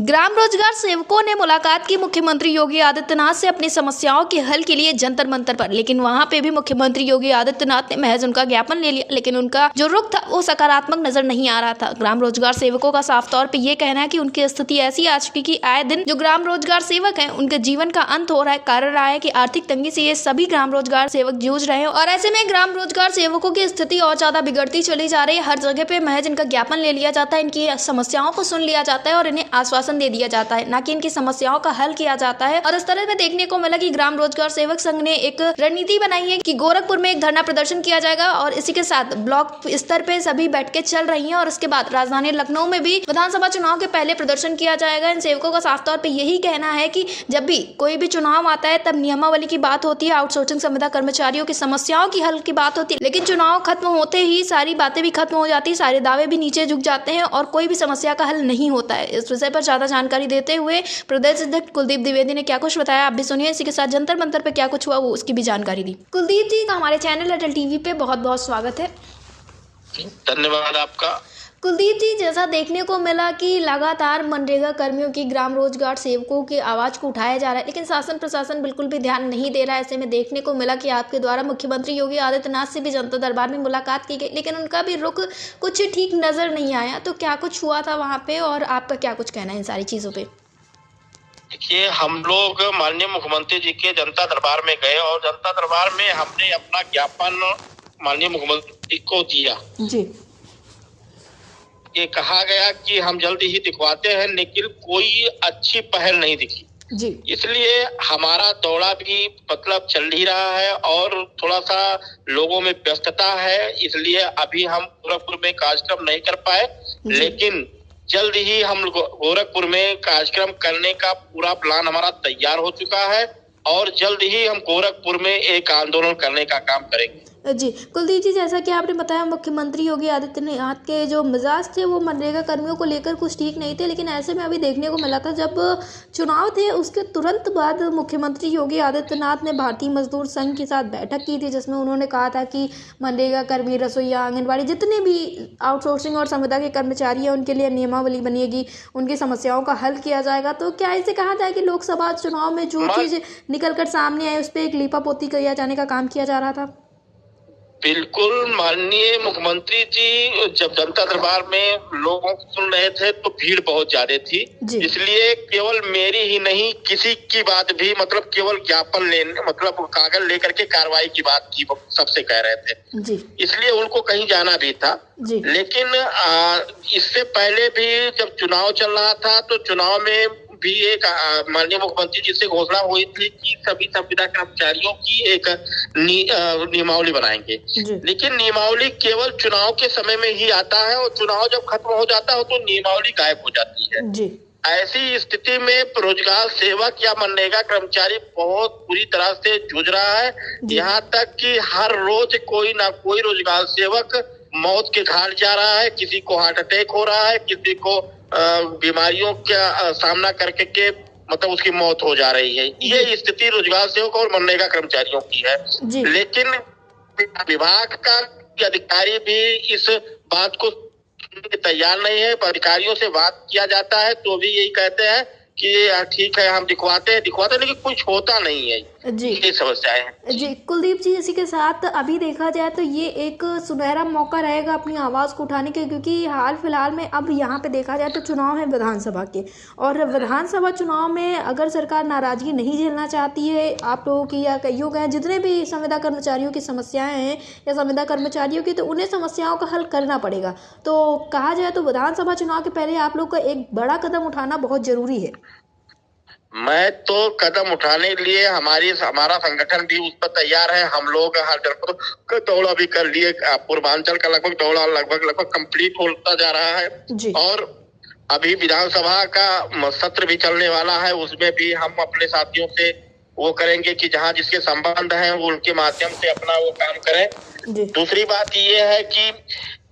ग्राम रोजगार सेवकों ने मुलाकात की मुख्यमंत्री योगी आदित्यनाथ से अपनी समस्याओं के हल के लिए जंतर मंतर पर, लेकिन वहां पे भी मुख्यमंत्री योगी आदित्यनाथ ने महज उनका ज्ञापन ले लिया, लेकिन उनका जो रुख था वो सकारात्मक नजर नहीं आ रहा था। ग्राम रोजगार सेवकों का साफ तौर पे ये कहना है कि उनकी स्थिति ऐसी आ चुकी कि आए दिन जो ग्राम रोजगार सेवक हैं उनके जीवन का अंत हो रहा है। कारण रहा है कि आर्थिक तंगी से ये सभी ग्राम रोजगार सेवक जूझ रहे हैं और ऐसे में ग्राम रोजगार सेवकों की स्थिति और ज्यादा बिगड़ती चली जा रही है। हर जगह पे महज इनका ज्ञापन ले लिया जाता है, इनकी समस्याओं को सुन लिया जाता है और इन्हें आश्वासन दे दिया जाता है, ना कि इनकी समस्याओं का हल किया जाता है। और इस तरह में देखने को मिला कि ग्राम रोजगार सेवक संघ ने एक रणनीति बनाई है कि गोरखपुर में एक धरना प्रदर्शन किया जाएगा और इसी के साथ ब्लॉक स्तर पे सभी बैठ के चल रही हैं और उसके बाद राजधानी लखनऊ में भी विधानसभा चुनाव के पहले प्रदर्शन किया जाएगा। इन सेवकों का साफ तौर पे यही कहना है कि जब भी कोई भी चुनाव आता है तब नियमावली की बात होती है, आउटसोर्सिंग संविदा कर्मचारियों की समस्याओं की हल की बात होती है, लेकिन चुनाव खत्म होते ही सारी बातें भी खत्म हो जाती है, सारे दावे भी नीचे झुक जाते हैं और कोई भी समस्या का हल नहीं होता है। इस विषय पर ज्यादा जानकारी देते हुए प्रदेश अध्यक्ष कुलदीप द्विवेदी ने क्या कुछ बताया, आप भी सुनिए। इसी के साथ जंतर मंतर पे क्या कुछ हुआ वो उसकी भी जानकारी दी। कुलदीप जी, हमारे चैनल अटल टीवी पे बहुत बहुत स्वागत है। धन्यवाद आपका। कुलदीप जी, जैसा देखने को मिला कि लगातार मनरेगा कर्मियों की, ग्राम रोजगार सेवकों की आवाज को उठाया जा रहा है, लेकिन शासन प्रशासन बिल्कुल भी ध्यान नहीं दे रहा है। ऐसे में देखने को मिला कि आपके द्वारा मुख्यमंत्री योगी आदित्यनाथ से भी जनता दरबार में मुलाकात की गई, लेकिन उनका भी रुख कुछ ठीक नजर नहीं आया। तो क्या कुछ हुआ था वहाँ पे और आपका क्या कुछ कहना है इन सारी चीजों पे? देखिए, हम लोग माननीय मुख्यमंत्री जी के जनता दरबार में गए और जनता दरबार में हमने अपना ज्ञापन माननीय मुख्यमंत्री को दिया जी। ये कहा गया कि हम जल्दी ही दिखवाते हैं, लेकिन कोई अच्छी पहल नहीं दिखी जी। इसलिए हमारा दौरा भी मतलब चल ही रहा है और थोड़ा सा लोगों में व्यस्तता है, इसलिए अभी हम गोरखपुर में कार्यक्रम नहीं कर पाए, लेकिन जल्द ही हम गोरखपुर में कार्यक्रम करने का पूरा प्लान हमारा तैयार हो चुका है और जल्द ही हम गोरखपुर में एक आंदोलन करने का काम करेंगे। जी कुलदीप जी, जैसा कि आपने बताया मुख्यमंत्री योगी आदित्यनाथ के जो मिजाज थे वो मनरेगा कर्मियों को लेकर कुछ ठीक नहीं थे, लेकिन ऐसे में अभी देखने को मिला था जब चुनाव थे उसके तुरंत बाद मुख्यमंत्री योगी आदित्यनाथ ने भारतीय मजदूर संघ के साथ बैठक की थी, जिसमें उन्होंने कहा था कि मनरेगा कर्मी, रसोईया, आंगनबाड़ी, जितने भी आउटसोर्सिंग और संविदा के कर्मचारी हैं उनके लिए नियमावली बनेगी, उनकी समस्याओं का हल किया जाएगा। तो क्या ऐसे कहा जाए कि लोकसभा चुनाव में जो चीज निकल कर सामने आए उस पर एक लीपापोती किया जाने का काम किया जा रहा था? बिल्कुल, माननीय मुख्यमंत्री जी जब जनता दरबार में लोगों को सुन रहे थे तो भीड़ बहुत ज्यादा थी, इसलिए केवल मेरी ही नहीं किसी की बात भी मतलब केवल ज्ञापन लेने मतलब कागज लेकर के कार्रवाई की बात की सबसे कह रहे थे जी। इसलिए उनको कहीं जाना भी था जी। लेकिन इससे पहले भी जब चुनाव चल रहा था तो चुनाव में भी एक माननीय मुख्यमंत्री जी से घोषणा हुई थी कि सभी संविदा कर्मचारियों की एक नियमावली बनाएंगे, लेकिन नियमावली केवल चुनाव के समय में ही आता है और चुनाव जब खत्म हो जाता है तो नियमावली गायब हो जाती है जी। ऐसी स्थिति में रोजगार सेवक या मनरेगा कर्मचारी बहुत बुरी तरह से जूझ रहा है, यहाँ तक कि हर रोज कोई ना कोई रोजगार सेवक मौत के घाट जा रहा है, किसी को हार्ट अटैक हो रहा है, किसी को बीमारियों का सामना करके के मतलब उसकी मौत हो जा रही है। ये स्थिति रोजगार सेवक और मनरेगा कर्मचारियों की है, लेकिन विभाग का अधिकारी भी इस बात को तैयार नहीं है। अधिकारियों से बात किया जाता है तो भी यही कहते हैं कि ठीक है हम दिखवाते हैं लेकिन कुछ होता नहीं है जी। ये समस्याएं हैं जी। कुलदीप जी, इसी के साथ अभी देखा जाए तो ये एक सुनहरा मौका रहेगा अपनी आवाज़ को उठाने के, क्योंकि हाल फिलहाल में अब यहाँ पे देखा जाए तो चुनाव है विधानसभा के, और विधानसभा चुनाव में अगर सरकार नाराजगी नहीं झेलना चाहती है आप लोगों की या कईयों का जितने भी संविदा कर्मचारियों की समस्याएं हैं या संविदा कर्मचारियों की, तो उन्हें समस्याओं का हल करना पड़ेगा। तो कहा जाए तो विधानसभा चुनाव के पहले आप लोग का एक बड़ा कदम उठाना बहुत जरूरी है। मैं तो कदम उठाने के लिए हमारा संगठन भी उस पर तैयार है। हम लोग हर जनपद का दौरा भी कर लिए, पूर्वांचल का लगभग दौरा लगभग कंप्लीट होता जा रहा है जी। और अभी विधानसभा का सत्र भी चलने वाला है, उसमें भी हम अपने साथियों से वो करेंगे कि जहाँ जिसके संबंध है वो उनके माध्यम से अपना वो काम करें। दूसरी बात ये है कि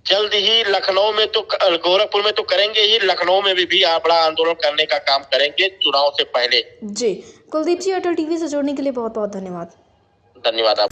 जल्द ही लखनऊ में तो गोरखपुर में तो करेंगे ही, लखनऊ में भी बड़ा आंदोलन करने का काम करेंगे चुनाव से पहले जी। कुलदीप जी, अटल टीवी से जुड़ने के लिए बहुत बहुत धन्यवाद। धन्यवाद आप।